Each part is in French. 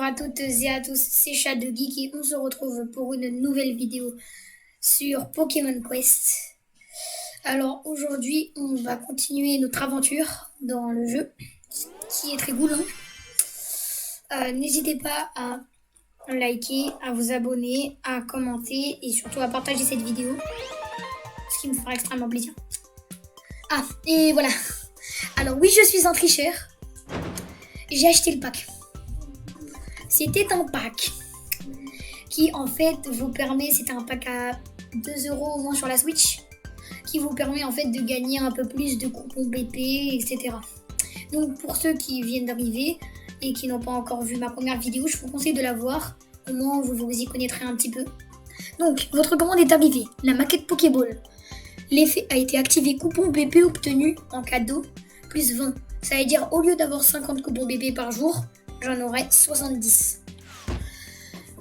à toutes et à tous, c'est Shadow Geek et on se retrouve pour une nouvelle vidéo sur Pokémon Quest. Alors aujourd'hui, on va continuer notre aventure dans le jeu qui est très cool. N'hésitez pas à liker, à vous abonner, à commenter et surtout à partager cette vidéo, ce qui me fera extrêmement plaisir. Ah, et voilà. Alors oui, je suis un tricheur. J'ai acheté le pack. C'était un pack qui en fait vous permet, c'était un pack à 2 € au moins sur la Switch, qui vous permet en fait de gagner un peu plus de coupons BP, etc. Donc pour ceux qui viennent d'arriver et qui n'ont pas encore vu ma première vidéo, je vous conseille de la voir, au moins vous y connaîtrez un petit peu. Donc votre commande est arrivée, la maquette Pokéball. L'effet a été activé, coupon BP obtenu en cadeau, plus 20. Ça veut dire au lieu d'avoir 50 coupons BP par jour, j'en aurai 70.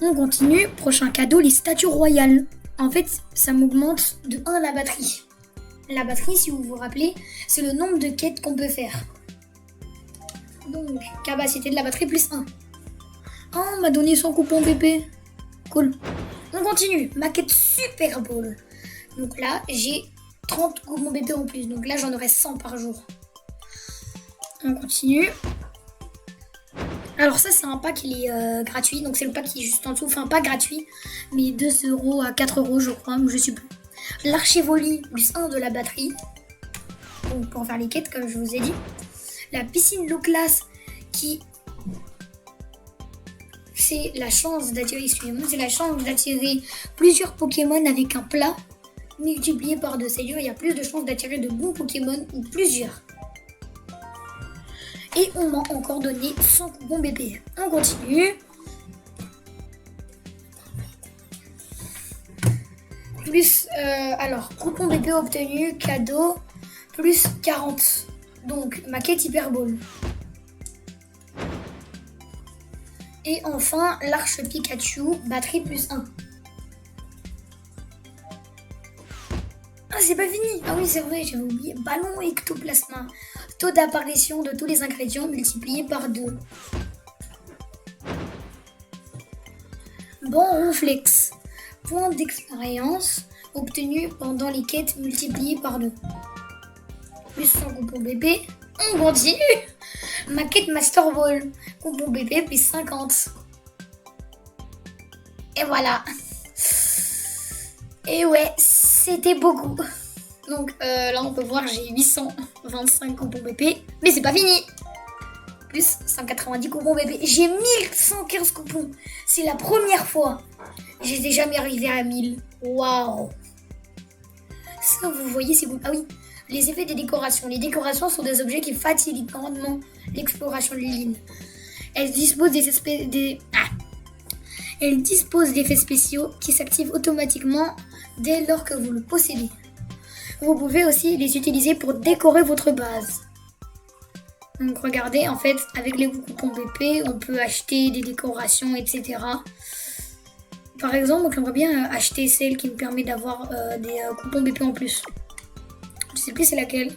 On continue. Prochain cadeau, les statues royales. En fait, ça m'augmente de 1 la batterie. La batterie, si vous vous rappelez, c'est le nombre de quêtes qu'on peut faire. Donc, capacité de la batterie plus 1. Oh, on m'a donné 100 coupons BP. Cool. On continue. Maquette Super Ball. Donc là, j'ai 30 coupons BP en plus. Donc là, j'en aurai 100 par jour. On continue. Alors ça c'est un pack, il est gratuit, donc c'est le pack qui est juste en dessous, enfin pas gratuit, mais 2 € à 4 € je crois, mais je sais plus. L'archivoli plus 1 de la batterie, donc pour faire les quêtes comme je vous ai dit. La piscine low class qui... c'est la chance d'attirer, excusez-moi, c'est la chance d'attirer plusieurs Pokémon avec un plat multiplié par 2. C'est-à-dire il y a plus de chances d'attirer de bons Pokémon ou plusieurs. Et on m'a encore donné 100 coupons BP. On continue. Plus, alors, coupon BP obtenu, cadeau, plus 40. Donc, maquette Hyper Ball. Et enfin, l'arche Pikachu, batterie plus 1. Ah, c'est pas fini. Ah oui, c'est vrai, j'avais oublié. Ballon ectoplasma. Taux d'apparition de tous les ingrédients multiplié par 2. Bon Ronflex. Point d'expérience obtenu pendant les quêtes multiplié par 2. Plus 100 coupons BP. On continue. Maquette Master Ball. Coupon BP plus 50. Et voilà. Et ouais, c'était beaucoup. Donc là on peut voir j'ai 825 coupons BP, mais c'est pas fini. Plus 190 coupons BP, j'ai 1115 coupons. C'est la première fois. J'étais jamais arrivé à 1000. Waouh. Ça vous voyez c'est bon. Ah oui, les effets des décorations. Les décorations sont des objets qui facilitent grandement l'exploration de l'île. Elles disposent Elles disposent d'effets spéciaux qui s'activent automatiquement dès lors que vous le possédez. Vous pouvez aussi les utiliser pour décorer votre base. Donc regardez, en fait, avec les coupons BP, on peut acheter des décorations, etc. Par exemple, j'aimerais bien acheter celle qui me permet d'avoir des coupons BP en plus. Je sais plus c'est laquelle.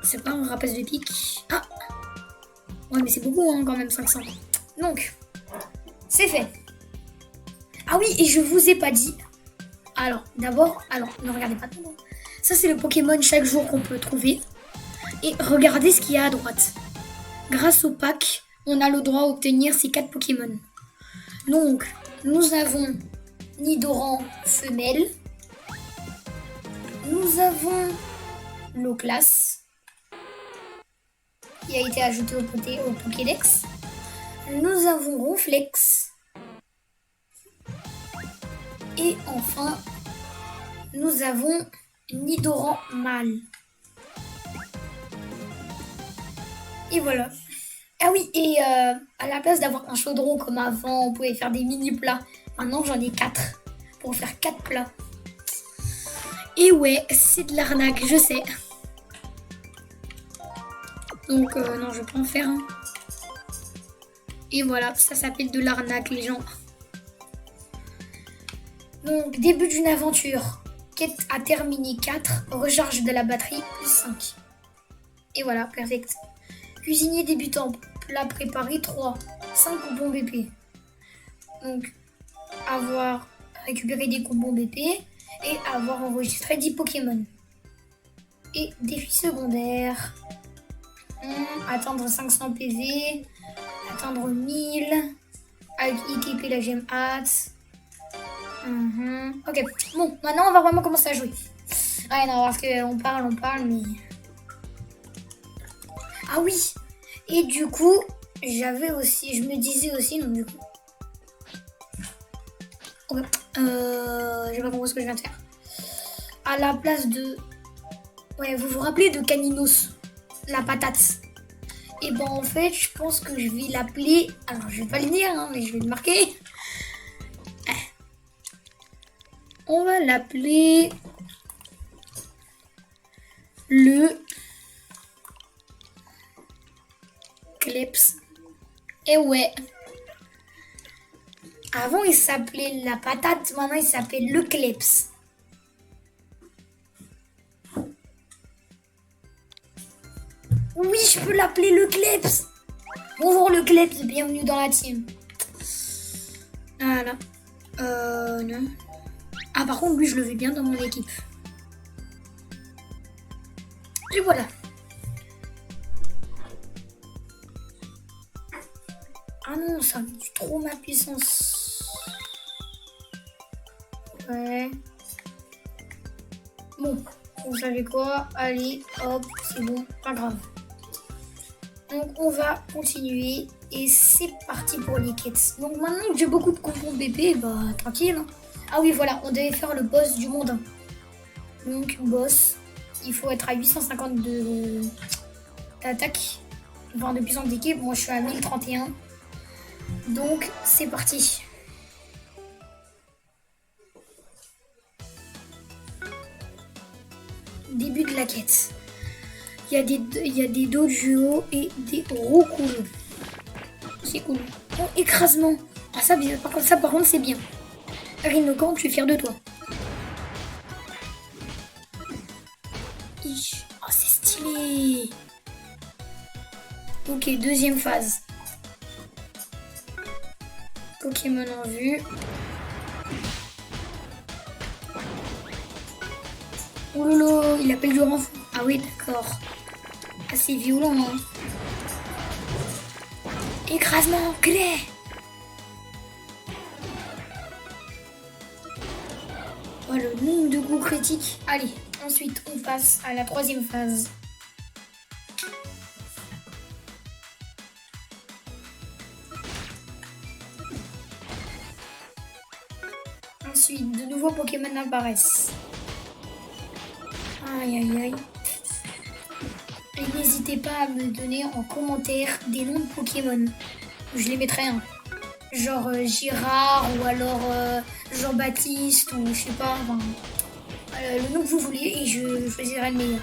C'est pas un rapace de pique. Ah. Ouais, mais c'est beaucoup hein, quand même, 500. Donc, c'est fait. Ah oui, et je vous ai pas dit... Alors, d'abord, ne regardez pas tout. Ça, c'est le Pokémon chaque jour qu'on peut trouver. Et regardez ce qu'il y a à droite. Grâce au pack, on a le droit d'obtenir ces 4 Pokémon. Donc, nous avons Nidoran femelle. Nous avons Loclas, qui a été ajouté au Pokédex. Nous avons Ronflex. Et enfin, nous avons Nidoran mâle. Et voilà. Ah oui, et à la place d'avoir un chaudron comme avant, on pouvait faire des mini plats. Maintenant, j'en ai 4 pour faire 4 plats. Et ouais, c'est de l'arnaque, je sais. Donc, non, je vais pas en faire un. Et voilà, ça s'appelle de l'arnaque, les gens. Donc, début d'une aventure. Quête à terminer 4. Recharge de la batterie plus 5. Et voilà, perfect. Cuisinier débutant. plat préparé 3. 5 coupons BP. Donc, avoir récupéré des coupons BP et avoir enregistré 10 Pokémon. Et défi secondaire. Atteindre 500 PV. Atteindre 1000. Avec ITP la gemme hâte. Ok, bon, maintenant on va vraiment commencer à jouer. Ouais, non, parce qu'on parle, mais... Ah oui. Et du coup, je me disais aussi, donc du coup... Ok, j'ai pas compris ce que je viens de faire. À la place de... Ouais, vous vous rappelez de Caninos, la patate? Et ben en fait, je pense que je vais l'appeler... Alors, je vais pas le dire, hein, mais je vais le marquer. On va l'appeler... Le... Kleps. Et ouais. Avant, il s'appelait la patate. Maintenant, il s'appelle le Kleps. Oui, je peux l'appeler le Kleps. Bonjour le Kleps, bienvenue dans la team. Voilà. Non. Ah, par contre, lui, je le veux bien dans mon équipe. Et voilà. Ah non, ça réduit trop ma puissance. Ouais. Bon, vous savez quoi? Allez, hop, c'est bon, pas grave. Donc on va continuer et c'est parti pour les quêtes. Donc maintenant que j'ai beaucoup de coupons BP, bah tranquille. Hein. Ah oui, voilà, on devait faire le boss du monde 1. Donc boss, il faut être à 850 d'attaque, voire de puissance d'équipe. Moi je suis à 1031. Donc c'est parti. Début de la quête. Il y a des dojo et des roucoulos. C'est cool. Oh, écrasement. Ah ça, par contre c'est bien. Rhinocorn, je suis fier de toi. Oh c'est stylé. Ok, deuxième phase. Pokémon en vue. Oh lolo, il appelle du renfort. Ah oui, d'accord. Assez violent, hein. Écrasement, clé. Oh, le nombre de coups critiques. Allez, ensuite, on passe à la troisième phase. Ensuite, de nouveaux Pokémon apparaissent. Aïe, aïe, aïe. Et n'hésitez pas à me donner en commentaire des noms de Pokémon. Je les mettrai, hein. Genre Girard ou alors Jean-Baptiste ou je sais pas. Enfin, le nom que vous voulez et je choisirai le meilleur.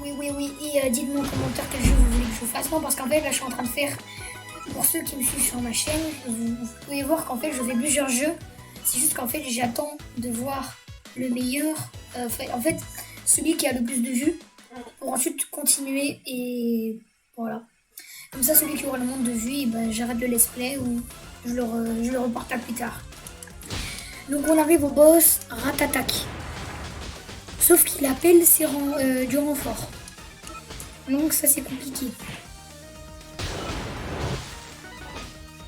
Oui. Et dites-moi en commentaire quel jeu vous voulez que je fasse. Non, parce qu'en fait, là, je suis en train de faire... Pour ceux qui me suivent sur ma chaîne, vous pouvez voir qu'en fait, je fais plusieurs jeux. C'est juste qu'en fait, j'attends de voir le meilleur. En fait, celui qui a le plus de vues pour ensuite continuer et voilà. Comme ça, celui qui aura le moins de vues, ben, j'arrête le let's play ou je le reporte à plus tard. Donc on arrive au boss Ratatak. Sauf qu'il appelle du renfort. Donc ça c'est compliqué.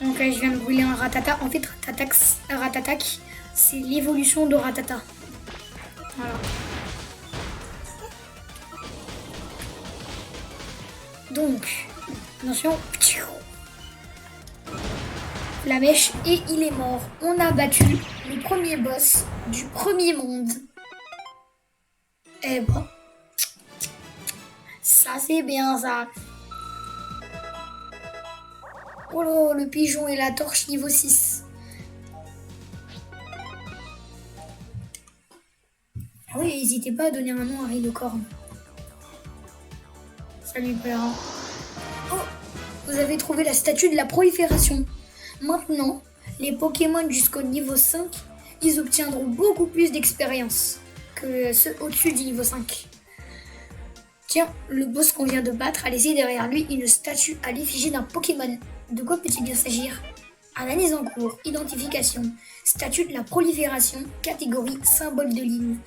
Donc là, je viens de brûler un Ratata. En fait, Ratatak, c'est l'évolution de Ratata. Voilà. Donc, attention. La mèche et il est mort. On a battu le premier boss du premier monde. Eh ben, ça c'est bien ça. Oh là, le pigeon et la torche niveau 6. Ah oui, n'hésitez pas à donner un nom à Rhinocorn. Ça lui plaira. Oh, vous avez trouvé la statue de la prolifération. Maintenant, les Pokémon jusqu'au niveau 5, ils obtiendront beaucoup plus d'expérience que ceux au-dessus du niveau 5. Tiens, le boss qu'on vient de battre a laissé derrière lui une statue à l'effigie d'un Pokémon. De quoi peut-il bien s'agir? Analyse en cours, identification, statue de la prolifération, catégorie, symbole de ligne.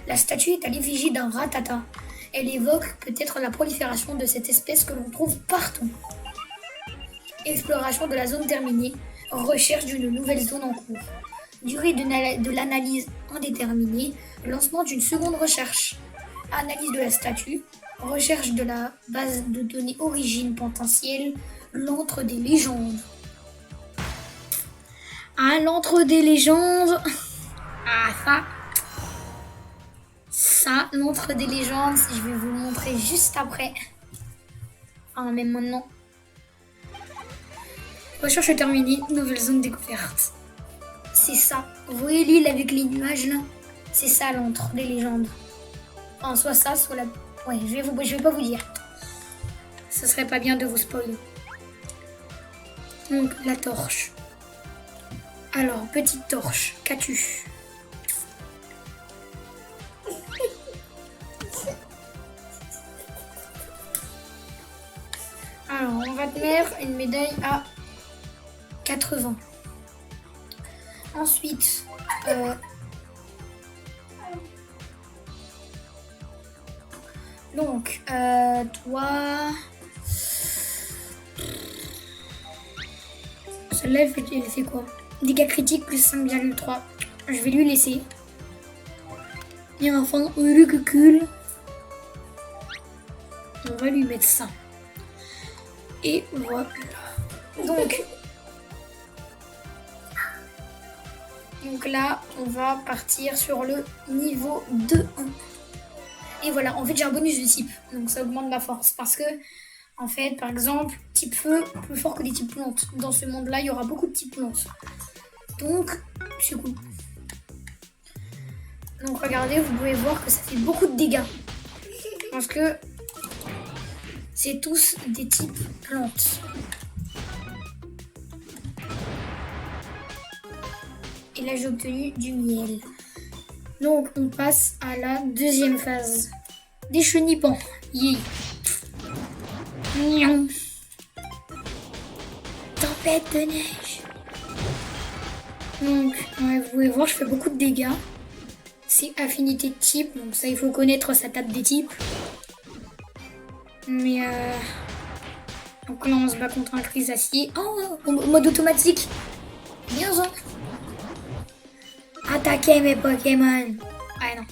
La statue est à l'effigie d'un Rattata. Elle évoque peut-être la prolifération de cette espèce que l'on trouve partout. Exploration de la zone terminée, recherche d'une nouvelle zone en cours. Durée de l'analyse indéterminée, lancement d'une seconde recherche. Analyse de la statue, recherche de la base de données origine potentielle, l'antre des légendes. Ah, l'antre des légendes. Ah, ça, l'antre des légendes, je vais vous le montrer juste après. Enfin, même maintenant. Recherche terminée, nouvelle zone découverte. C'est ça. Vous voyez l'île avec les nuages là? C'est ça l'antre des légendes. Enfin, soit ça, soit la... Ouais, je vais pas vous dire. Ce serait pas bien de vous spoiler. Donc, la torche. Alors, petite torche, qu'as-tu? Alors, on va te mettre une médaille à 80. Ensuite, donc, toi... Celle-là, elle fait quoi? Dégâts critiques plus 5,3. Je vais lui laisser. Et enfin, le cucul. On va lui mettre ça. Et voilà. Donc là, on va partir sur le niveau 2-1. Et voilà, en fait, j'ai un bonus de type. Donc ça augmente ma force. Parce que, en fait, par exemple, type feu, plus fort que les types plantes. Dans ce monde-là, il y aura beaucoup de types plantes. Donc, c'est cool. Donc regardez, vous pouvez voir que ça fait beaucoup de dégâts. Parce que c'est tous des types plantes. Et là, j'ai obtenu du miel. Donc, on passe à la deuxième phase. Des chenipans. Yeah. Miaou. Tempête de neige. Donc, ouais, vous pouvez voir, je fais beaucoup de dégâts. C'est affinité de type, donc ça, il faut connaître sa table des types. Mais donc là, on se bat contre un Trisacier. Oh, au mode automatique. Bien ça. Attaquez mes Pokémon. Ah non.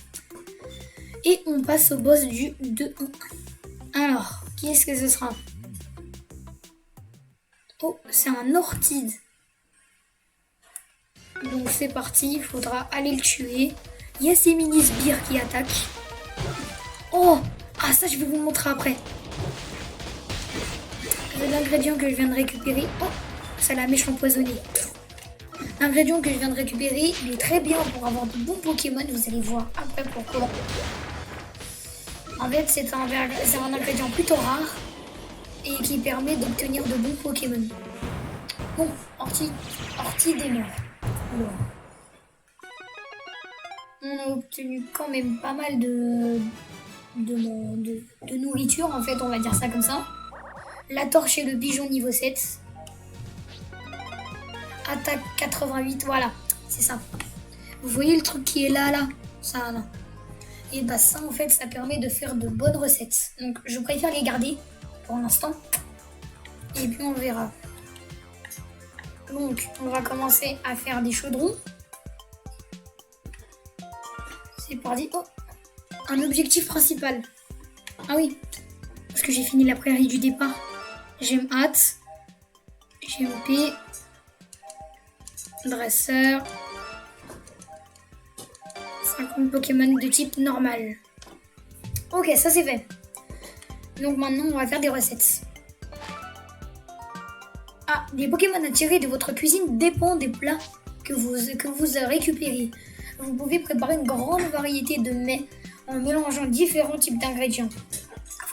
Et on passe au boss du 2-1. Alors, qui est-ce que ce sera? Oh, c'est un Ortide. Donc c'est parti, il faudra aller le tuer. Il y a ces mini sbires qui attaquent. Oh, ah ça je vais vous montrer après. L'ingrédient que je viens de récupérer. Oh, ça la mèche empoisonnée. L'ingrédient que je viens de récupérer, il est très bien pour avoir de bons Pokémon. Vous allez voir après pourquoi. En fait, c'est un ingrédient plutôt rare et qui permet d'obtenir de bons Pokémon. Bon, Ortide est mort. Alors, on a obtenu quand même pas mal de nourriture, en fait, on va dire ça comme ça. La torche et le pigeon niveau 7. Attaque 88, voilà, c'est ça. Vous voyez le truc qui est là, ça là. Et bah ça en fait ça permet de faire de bonnes recettes. Donc je préfère les garder pour l'instant. Et puis on verra. Donc on va commencer à faire des chaudrons. C'est parti. Oh, un objectif principal. Ah oui, parce que j'ai fini la prairie du départ. J'aime hâte. GMP. Dresseur. 50 Pokémon de type normal. Ok, ça c'est fait. Donc maintenant, on va faire des recettes. Ah, les Pokémon à tirer de votre cuisine dépendent des plats que vous récupérez. Vous pouvez préparer une grande variété de mets en mélangeant différents types d'ingrédients.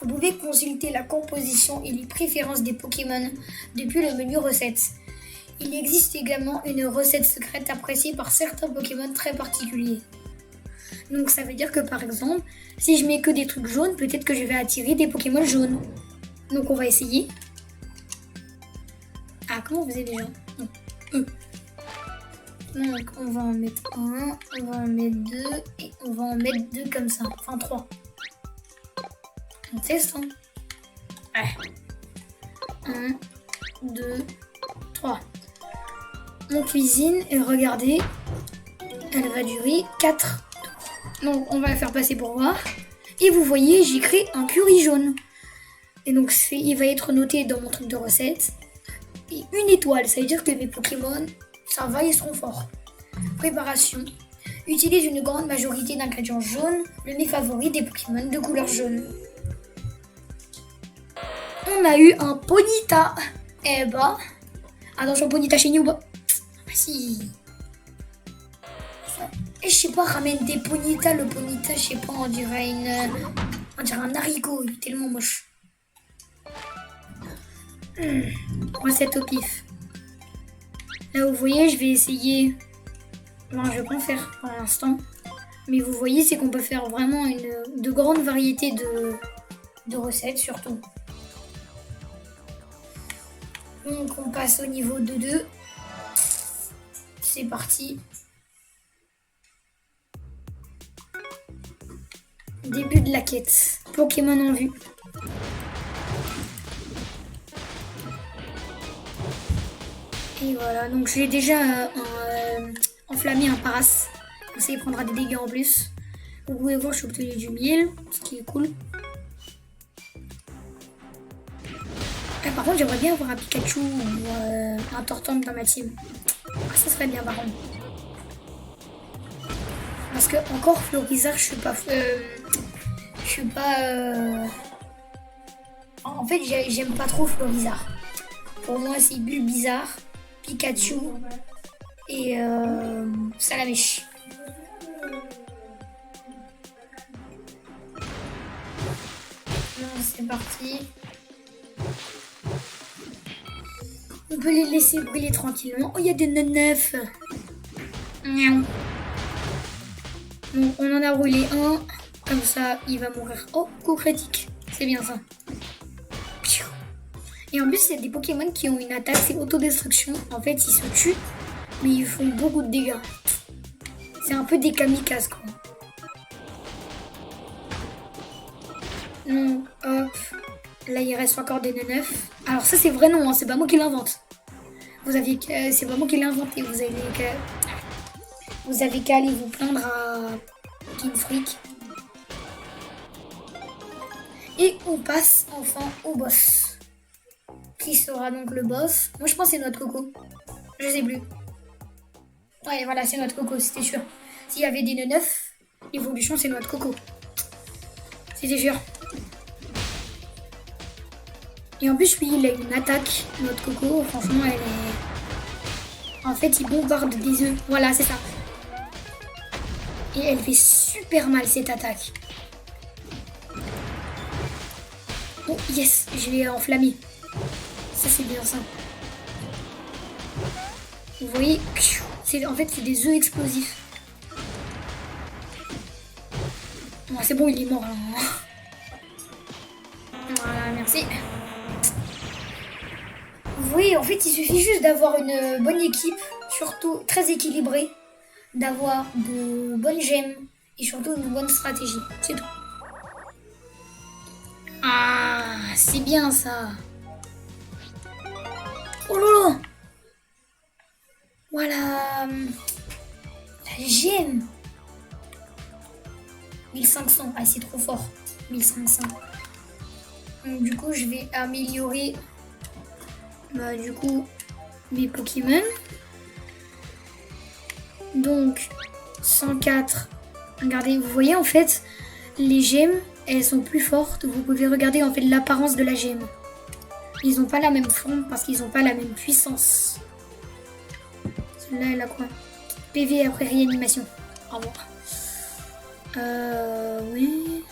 Vous pouvez consulter la composition et les préférences des Pokémon depuis le menu recettes. Il existe également une recette secrète appréciée par certains Pokémon très particuliers. Donc ça veut dire que par exemple, si je mets que des trucs jaunes, peut-être que je vais attirer des Pokémon jaunes. Donc on va essayer. Ah, comment on faisait déjà? Non. Donc on va en mettre un, on va en mettre deux, et on va en mettre deux comme ça. Enfin 3. On teste, hein? Ouais. 1, 2, 3. On cuisine et regardez, elle va durer 4. Donc on va la faire passer pour voir. Et vous voyez, j'ai créé un curry jaune. Et donc il va être noté dans mon truc de recette. Et 1 étoile, ça veut dire que mes Pokémon, ça va, ils seront forts. Préparation. Utilise une grande majorité d'ingrédients jaunes, le mets favori des Pokémon de couleur jaune. On a eu un Ponyta. Eh bah, attention Ponyta chez nous. Ah si. Et je sais pas, ramène des Ponyta. Le Ponyta, je sais pas, on dirait un haricot, il est tellement moche. Recette au pif. Là vous voyez, je vais essayer. Non, je vais pas en faire pour l'instant. Mais vous voyez, c'est qu'on peut faire vraiment de grandes variétés de recettes surtout. Donc on passe au niveau de 2. C'est parti. Début de la quête. Pokémon en vue. Et voilà, donc j'ai déjà enflammé un Paras. Comme ça il prendra des dégâts en plus. Vous pouvez voir, je suis obtenu du miel, ce qui est cool. Par contre, j'aimerais bien avoir un Pikachu ou un Torton dans ma team. Ah, ça serait bien par contre. Parce que encore Florizard, je suis pas. En fait, j'aime pas trop Florizard. Pour moi, c'est Bulbizarre, Pikachu et Salamèche. C'est parti. On peut les laisser brûler tranquillement. Oh, il y a des neufs. Bon, on en a brûlé un. Comme ça, il va mourir. Oh, coup critique. C'est bien ça. Et en plus, il y a des Pokémon qui ont une attaque, c'est autodestruction. En fait, ils se tuent, mais ils font beaucoup de dégâts. C'est un peu des kamikazes, quoi. Donc, hop. Là, il reste encore des neufs. Alors ça, c'est vrai nom, hein, c'est pas moi qui l'invente. C'est pas moi qui l'ai inventé. Vous avez qu'à aller vous plaindre à King Freak. Et on passe enfin au boss. Qui sera donc le boss? Moi, je pense que c'est notre Coco. Je sais plus. Ouais, voilà, c'est notre Coco, c'était sûr. S'il y avait des neufs, l'évolution, c'est notre Coco. C'était sûr. Et en plus, lui, il a une attaque, notre Coco. Franchement, elle est... En fait, il bombarde des œufs. Voilà, c'est ça. Et elle fait super mal, cette attaque. Oh, yes, je l'ai enflammé. Ça, c'est bien ça. Vous voyez, en fait, c'est des œufs explosifs. Bon, c'est bon, il est mort. Hein. Voilà, merci. Vous voyez, en fait, il suffit juste d'avoir une bonne équipe, surtout très équilibrée, d'avoir de bonnes gemmes et surtout une bonne stratégie. C'est tout. Ah, c'est bien ça. Oh là là. Voilà. La gemme. 1500. Ah, c'est trop fort. 1500. Donc, du coup, je vais améliorer mes Pokémon. Donc 104. Regardez, vous voyez en fait les gemmes, elles sont plus fortes. Vous pouvez regarder en fait l'apparence de la gemme. Ils n'ont pas la même forme parce qu'ils n'ont pas la même puissance. Celle-là, elle a quoi? PV après réanimation. Au revoir. Oui.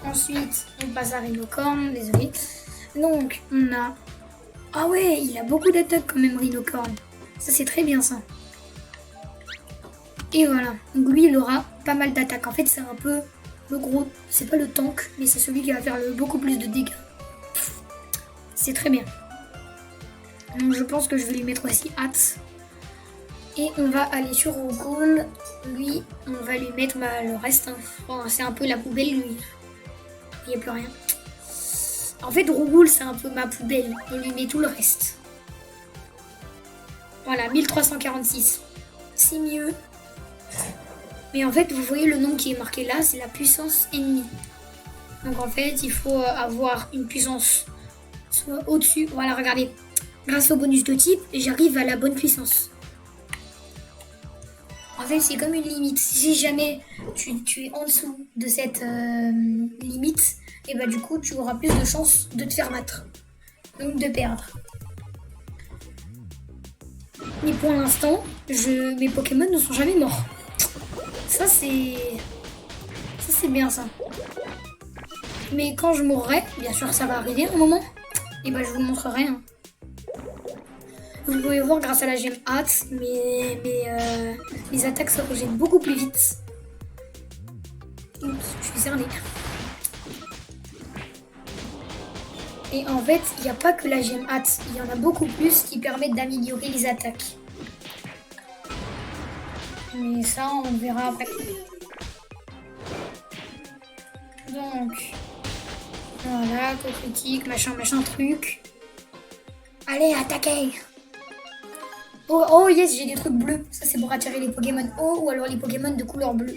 Ensuite, on passe à Rhinocorn, désolé. Donc, on a Ah ouais, il a beaucoup d'attaques quand même, Rhinocorn. Ça, c'est très bien, ça. Et voilà. Donc lui, il aura pas mal d'attaques. En fait, c'est un peu le gros... C'est pas le tank, mais c'est celui qui va faire beaucoup plus de dégâts. C'est très bien. Donc je pense que je vais lui mettre aussi hâte. Et on va aller sur Rougoul. Lui, on va lui mettre le reste. Hein. Bon, c'est un peu la poubelle, lui. Il n'y a plus rien. En fait, Rougoul, c'est un peu ma poubelle. On lui met tout le reste. Voilà, 1346. C'est mieux. Mais en fait, vous voyez le nom qui est marqué là, c'est la puissance ennemie. Donc en fait, il faut avoir une puissance soit au-dessus. Voilà, regardez. Grâce au bonus de type, j'arrive à la bonne puissance. En fait, c'est comme une limite. Si jamais tu es en dessous de cette limite, et bah du coup, tu auras plus de chances de te faire battre. Donc de perdre. Mais pour l'instant, mes Pokémon ne sont jamais morts. Ça, c'est bien ça. Mais quand je mourrai, bien sûr ça va arriver un moment, et bah je vous montrerai. Hein. Vous pouvez voir grâce à la gemme hâte, mes attaques se rejettent beaucoup plus vite. Oups, je suis cernée. Et en fait, il n'y a pas que la gemme hâte, il y en a beaucoup plus qui permettent d'améliorer les attaques. Mais ça, on verra après. Donc, voilà, coup critique, machin truc. Allez, attaquez! Oh yes, j'ai des trucs bleus. Ça, c'est pour attirer les Pokémon ou alors les Pokémon de couleur bleue.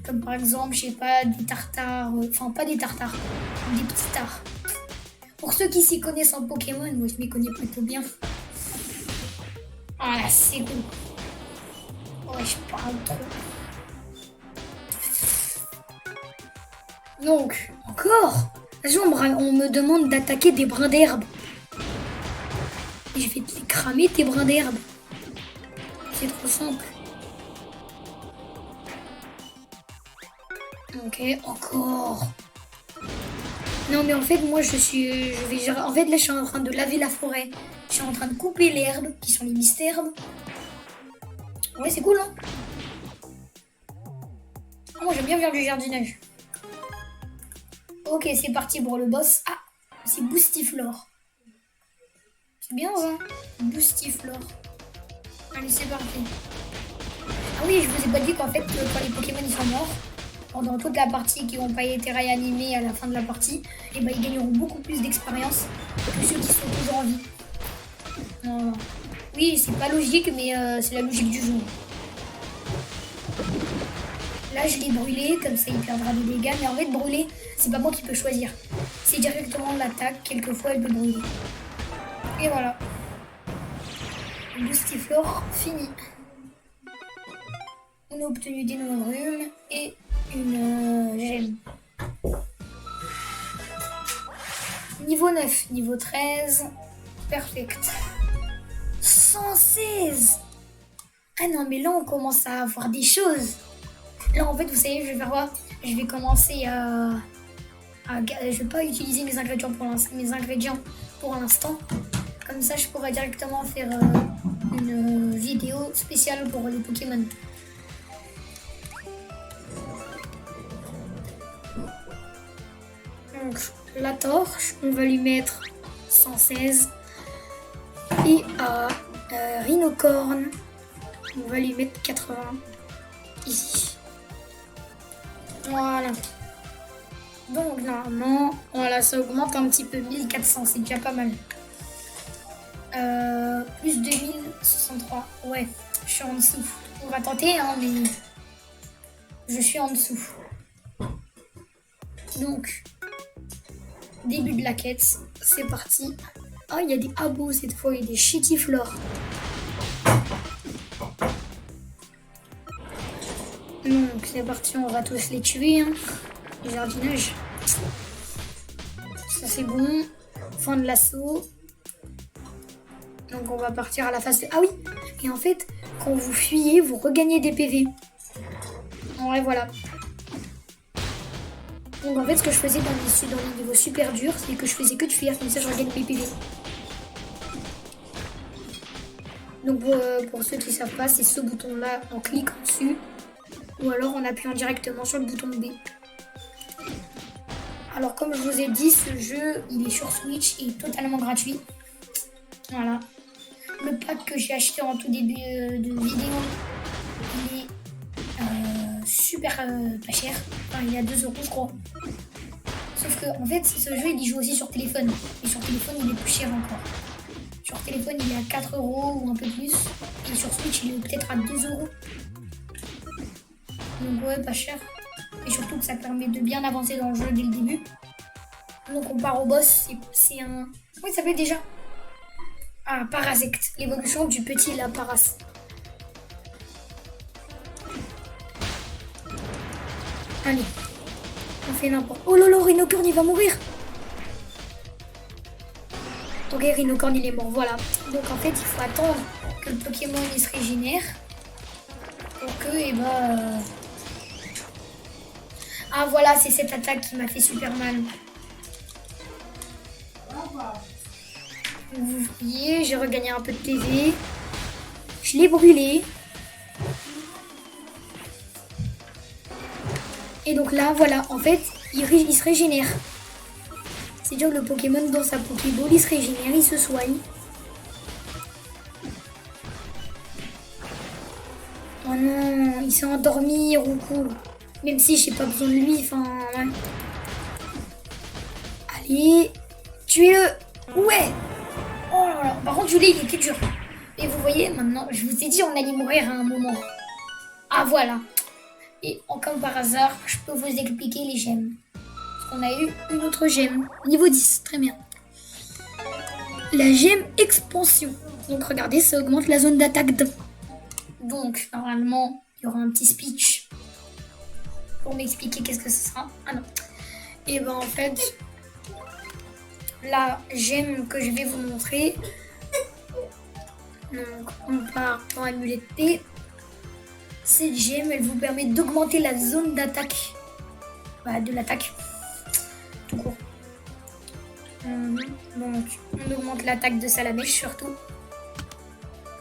Comme par exemple, je sais pas, des tartares. Enfin, pas des tartares, des petits stars. Pour ceux qui s'y connaissent en Pokémon, moi je m'y connais plutôt bien. Ah là, c'est cool. Ouais, je parle trop. Donc, encore on me demande d'attaquer des brins d'herbe. Et je vais te les cramer, tes brins d'herbe. C'est trop simple. Ok, encore. Non, mais en fait, moi, en fait, là, je suis en train de laver la forêt. Je suis en train de couper les herbes, qui sont les mistherbes. Ouais, c'est cool, hein. Ah, moi, j'aime bien faire du jardinage. Ok, c'est parti pour le boss. Ah, c'est Boostiflore. C'est bien, ça. Boostiflore. Allez, c'est parti. Ah oui, je vous ai pas dit qu'en fait, quand les Pokémon ils sont morts, pendant toute la partie qui n'ont pas été réanimés à la fin de la partie, et ben, ils gagneront beaucoup plus d'expérience que ceux qui sont toujours en vie. Non. Oui, c'est pas logique, mais c'est la logique du jeu. Là, je l'ai brûlé, comme ça il perdra des dégâts. Mais en fait, brûler, c'est pas moi qui peux choisir. C'est directement l'attaque. Quelquefois, elle peut brûler. Et voilà. Boostiflore, fini. On a obtenu des noms brumes et une gemme. Niveau 9, niveau 13. Perfect. 116. Ah non, mais là, on commence à avoir des choses. Là, en fait, vous savez, je vais faire quoi? Je vais commencer je vais pas utiliser mes ingrédients pour l'instant. Comme ça, je pourrais directement faire une vidéo spéciale pour les Pokémon. Donc, la torche, on va lui mettre 116. Et à Rhinocorn, on va lui mettre 80. Ici. Voilà. Donc normalement, voilà, ça augmente un petit peu. 1400, c'est déjà pas mal. Plus 2063. Ouais, je suis en dessous. On va tenter, hein, mais je suis en dessous. Donc, début de la quête, c'est parti. Ah, il y a des abos cette fois, il y a des Shitiflore. Donc c'est parti, on va tous les tuer. Hein. Le jardinage. Ça c'est bon. Fin de l'assaut. Donc on va partir à la phase de... Ah oui. Et en fait, quand vous fuyez, vous regagnez des PV. Ouais, voilà. Donc en fait, ce que je faisais dans les niveaux super durs, c'est que je faisais que de fuir, comme ça je regagne mes PV. Donc pour ceux qui ne savent pas, c'est ce bouton-là, on clique dessus, ou alors en appuyant directement sur le bouton B. Alors comme je vous ai dit, ce jeu, il est sur Switch et totalement gratuit. Voilà. Le pack que j'ai acheté en tout début de vidéo, il est super pas cher. Enfin, il est à 2 € je crois. Sauf que en fait, ce jeu, il y joue aussi sur téléphone. Et sur téléphone, il est plus cher encore. Sur téléphone, il est à 4 € ou un peu plus. Et sur Switch, il est peut-être à 2 €. Donc ouais, pas cher. Et surtout que ça permet de bien avancer dans le jeu dès le début. Donc on part au boss. C'est un... Comment il s'appelle déjà? Ah, Parasect. L'évolution du petit là, Paras. Allez. On fait n'importe... Oh lolo, Rhinocorn, il va mourir. Ok, Rhinocorn, il est mort. Voilà. Donc en fait, il faut attendre que le Pokémon il se régénère. Pour que, et bah... Ah voilà, c'est cette attaque qui m'a fait super mal. Vous voyez, j'ai regagné un peu de PV. Je l'ai brûlé. Et donc là, voilà, en fait, il se régénère. C'est-à-dire que le Pokémon dans sa Pokéball, il se régénère, il se soigne. Oh non, il s'est endormi, Roucou. Même si j'ai pas besoin de lui, enfin... Ouais. Allez, tuez-le. Ouais. Oh là là, par contre, Julie, il était dur. Et vous voyez, maintenant, je vous ai dit, on allait mourir à un moment. Ah, voilà. Et comme par hasard, je peux vous expliquer les gemmes. Parce qu'on a eu une autre gemme. Niveau 10, très bien. La gemme expansion. Donc, regardez, ça augmente la zone d'attaque d'1. Donc, normalement, il y aura un petit speech pour m'expliquer qu'est-ce que ce sera. Ah non. Et ben, en fait... la gemme que je vais vous montrer. Donc on part dans Amulet de paix. Cette gemme, elle vous permet d'augmenter la zone d'attaque. De l'attaque. Tout court. Donc on augmente l'attaque de Salamèche surtout.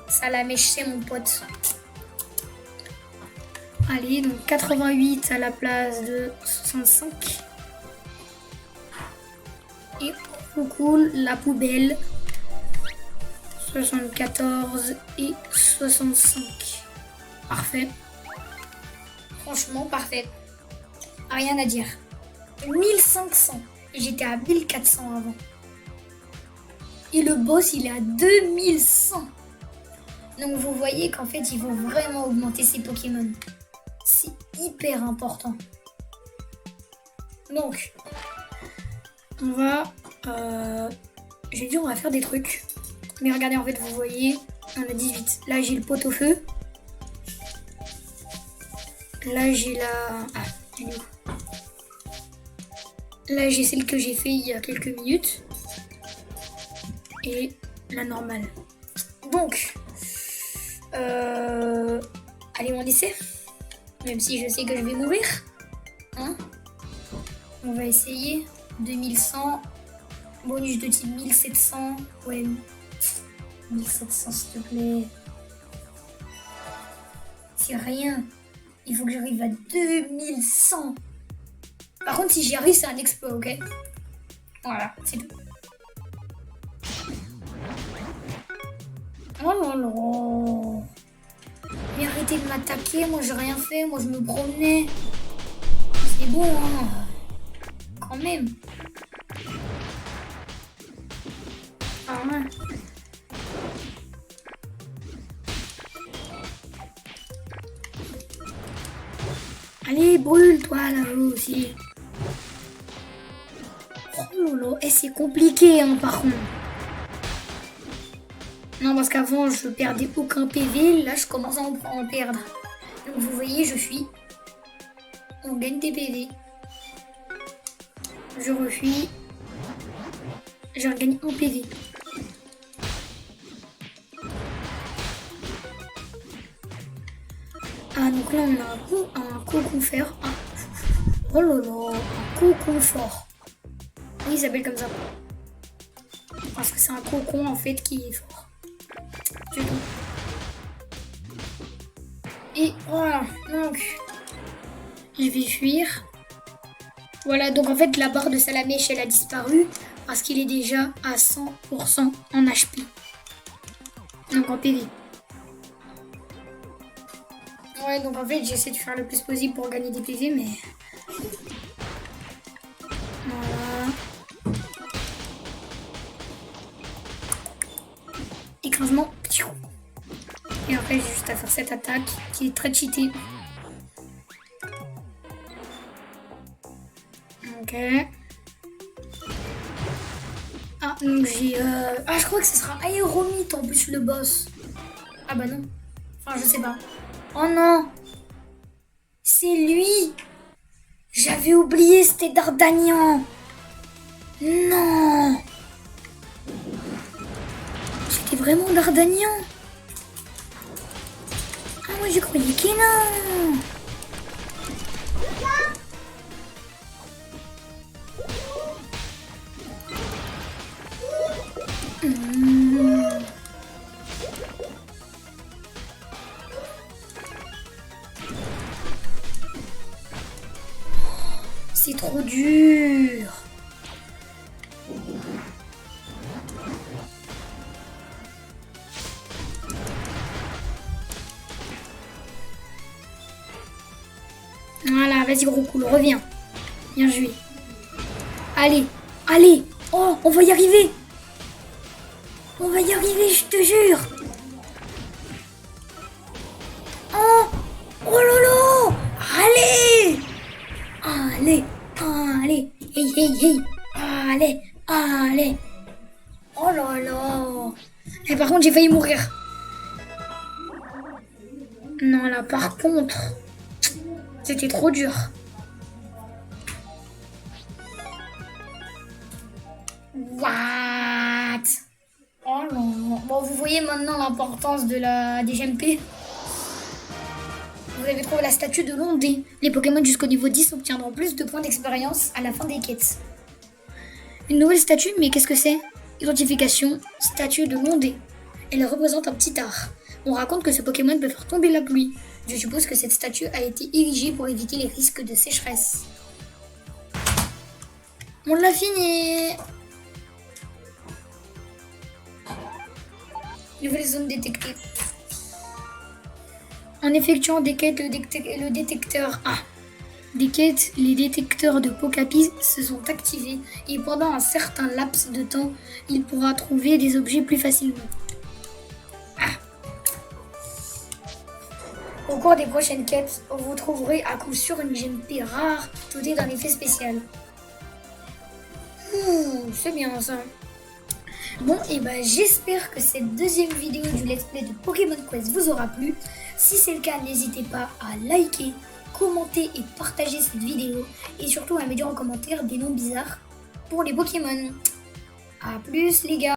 Salamèche, c'est mon pote. Allez, donc 88 à la place de 65. Et cool, la poubelle. 74 et 65. Parfait. Franchement, parfait. Rien à dire. 1500. J'étais à 1400 avant. Et le boss, il est à 2100. Donc vous voyez qu'en fait, il faut vraiment augmenter ses Pokémon. C'est hyper important. Donc, on va... j'ai dit on va faire des trucs. Mais regardez, en fait, vous voyez, on a 18. Là, j'ai le pot au feu. Là, j'ai la... Ah, elle est où? Là, j'ai celle que j'ai fait il y a quelques minutes. Et la normale. Donc, allez, on essaie. Même si je sais que je vais mourir. Hein? On va essayer. 2100. Bonus de type 1700. Ouais. 1700 s'il te plaît. C'est rien. Il faut que j'arrive à 2100. Par contre, si j'y arrive, c'est un exploit, ok? Voilà, c'est tout. Oh là là. Mais arrêtez de m'attaquer, moi j'ai rien fait, moi je me promenais. C'est bon, hein. Quand même. Ah ouais. Allez, brûle-toi là-haut aussi. Oh lolo, et c'est compliqué hein, par contre. Non, parce qu'avant je perdais aucun PV, là je commence à en perdre. Donc vous voyez, on gagne des PV. Je refuis. Je regagne un PV. Ah, donc là on a un co-confère. Ah. Oh là là, un cocon fort. Il s'appelle comme ça. Parce que c'est un cocon en fait qui est fort. C'est tout. Et voilà, donc je vais fuir. Voilà, donc en fait la barre de Salamèche elle a disparu parce qu'il est déjà à 100% en HP. Donc en PV. Ouais, donc en fait j'essaie de faire le plus possible pour gagner des PV, mais... Voilà. Écrasement. Et après j'ai juste à faire cette attaque qui est très cheatée. Ok. Ah, donc j'ai... Ah, je crois que ce sera Aéromite en plus le boss. Ah bah non. Enfin, je sais pas. Oh non! C'est lui! J'avais oublié, c'était Dardanian! Non! C'était vraiment Dardanian! Ah, moi je croyais qu'il non! C'est trop dur. Voilà, vas-y gros cool, reviens. Bien joué. Allez, allez. Oh, on va y arriver. On va y arriver, je te jure. Oh, oh là là. Allez. Allez, allez. Hey, hey, hey. Allez, allez. Oh là là. Et par contre, j'ai failli mourir. Non, là, par contre, c'était trop dur. What? Oh non. Bon, vous voyez maintenant l'importance de la DGMP. Vous avez trouvé la statue de l'ondée. Les Pokémon jusqu'au niveau 10 obtiendront plus de points d'expérience à la fin des quêtes. Une nouvelle statue, mais qu'est-ce que c'est? Identification, statue de l'ondée. Elle représente un petit art. On raconte que ce Pokémon peut faire tomber la pluie. Je suppose que cette statue a été érigée pour éviter les risques de sécheresse. On l'a fini! Nouvelle zone détectée. En effectuant des quêtes, le détecteur A. Des quêtes, les détecteurs de Pokapi se sont activés et pendant un certain laps de temps, il pourra trouver des objets plus facilement. Au cours des prochaines quêtes, vous trouverez à coup sûr une GMP rare dotée d'un effet spécial. C'est bien ça. Bon, et ben j'espère que cette deuxième vidéo du Let's Play de Pokémon Quest vous aura plu. Si c'est le cas, n'hésitez pas à liker, commenter et partager cette vidéo. Et surtout à me dire en commentaire des noms bizarres pour les Pokémon. A plus les gars.